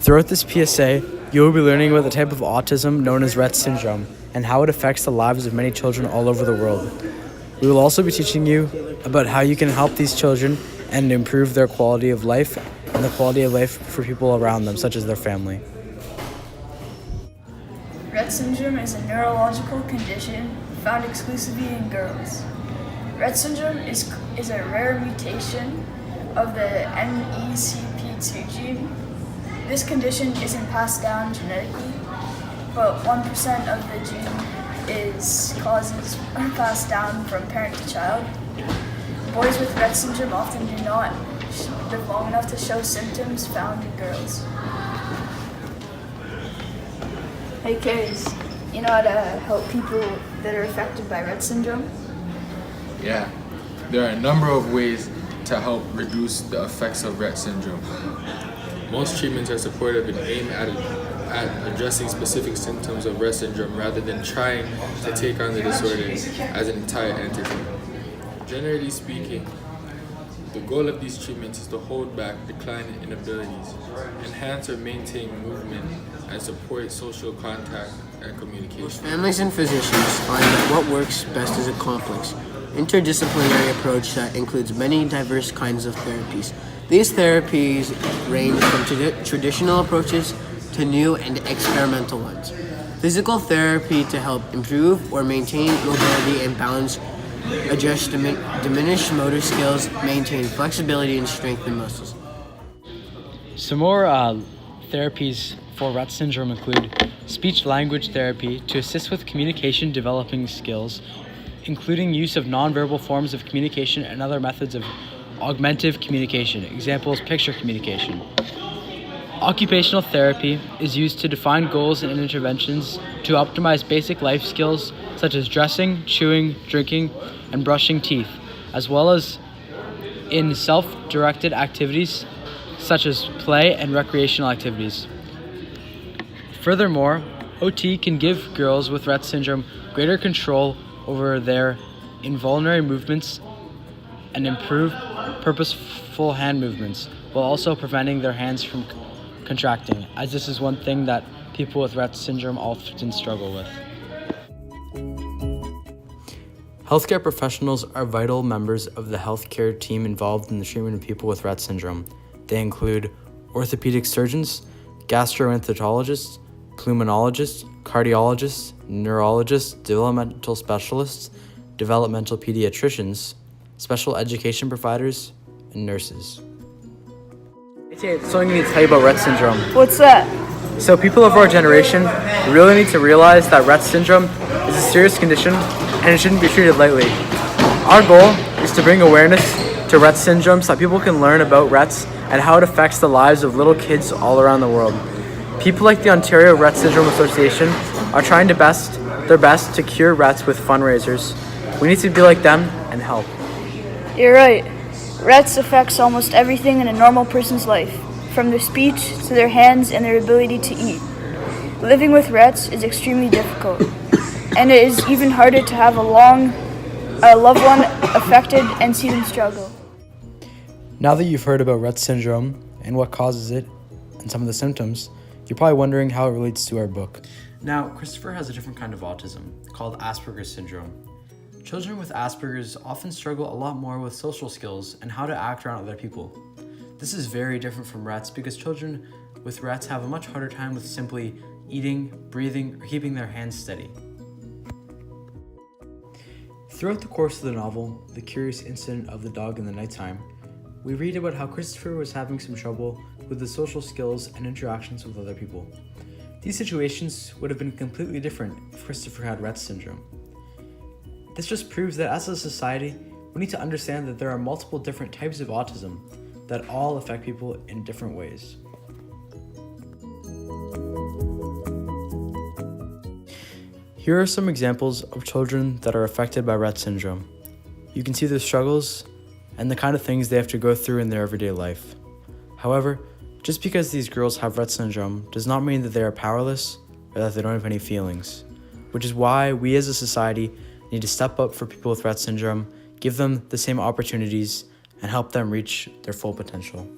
Throughout this PSA, you will be learning about the type of autism known as Rett syndrome and how it affects the lives of many children all over the world. We will also be teaching you about how you can help these children and improve their quality of life and the quality of life for people around them, such as their family. Rett syndrome is a neurological condition found exclusively in girls. Rett syndrome is a rare mutation of the MECP2 gene. This condition isn't passed down genetically, but 1% of the gene are passed down from parent to child. Boys with Rett syndrome often do not live long enough to show symptoms found in girls. Hey kids, you know how to help people that are affected by Rett syndrome? Yeah, there are a number of ways to help reduce the effects of Rett syndrome. Most treatments are supportive and aim at addressing specific symptoms of Rett syndrome rather than trying to take on the disorder as an entire entity. Generally speaking, the goal of these treatments is to hold back decline in abilities, enhance or maintain movement, and support social contact and communication. Most families and physicians find that what works best is a complex, interdisciplinary approach that includes many diverse kinds of therapies. These therapies range from traditional approaches to new and experimental ones. Physical therapy to help improve or maintain mobility and balance, address diminished motor skills, maintain flexibility, and strengthen muscles. Some more therapies for Rett syndrome include speech-language therapy to assist with communication developing skills, including use of nonverbal forms of communication and other methods of augmentative communication. Examples, picture communication. Occupational therapy is used to define goals and interventions to optimize basic life skills such as dressing, chewing, drinking, and brushing teeth, as well as in self-directed activities such as play and recreational activities. Furthermore, OT can give girls with Rett syndrome greater control over their involuntary movements and improve purposeful hand movements, while also preventing their hands from contracting, as this is one thing that people with Rett syndrome often struggle with. Healthcare professionals are vital members of the healthcare team involved in the treatment of people with Rett syndrome. They include orthopedic surgeons, gastroenterologists, pulmonologists, cardiologists, neurologists, developmental specialists, developmental pediatricians, special education providers, and nurses. Something I need to tell you about Rett syndrome. What's that? So people of our generation really need to realize that Rett syndrome is a serious condition and it shouldn't be treated lightly. Our goal is to bring awareness to Rett syndrome so that people can learn about Rett's and how it affects the lives of little kids all around the world. People like the Ontario Rett Syndrome Association are trying their best to cure Rett's with fundraisers. We need to be like them and help. You're right. Rett's affects almost everything in a normal person's life, from their speech to their hands and their ability to eat. Living with Rett's is extremely difficult, and it is even harder to have a loved one affected and see them struggle. Now that you've heard about Rett syndrome and what causes it and some of the symptoms, you're probably wondering how it relates to our book. Now, Christopher has a different kind of autism called Asperger's syndrome. Children with Asperger's often struggle a lot more with social skills and how to act around other people. This is very different from Rett's because children with Rett's have a much harder time with simply eating, breathing, or keeping their hands steady. Throughout the course of the novel, The Curious Incident of the Dog in the Nighttime, we read about how Christopher was having some trouble with the social skills and interactions with other people. These situations would have been completely different if Christopher had Rett syndrome. This just proves that as a society, we need to understand that there are multiple different types of autism that all affect people in different ways. Here are some examples of children that are affected by Rett syndrome. You can see their struggles and the kind of things they have to go through in their everyday life. However, just because these girls have Rett syndrome does not mean that they are powerless or that they don't have any feelings, which is why we as a society need to step up for people with Rett syndrome, give them the same opportunities, and help them reach their full potential.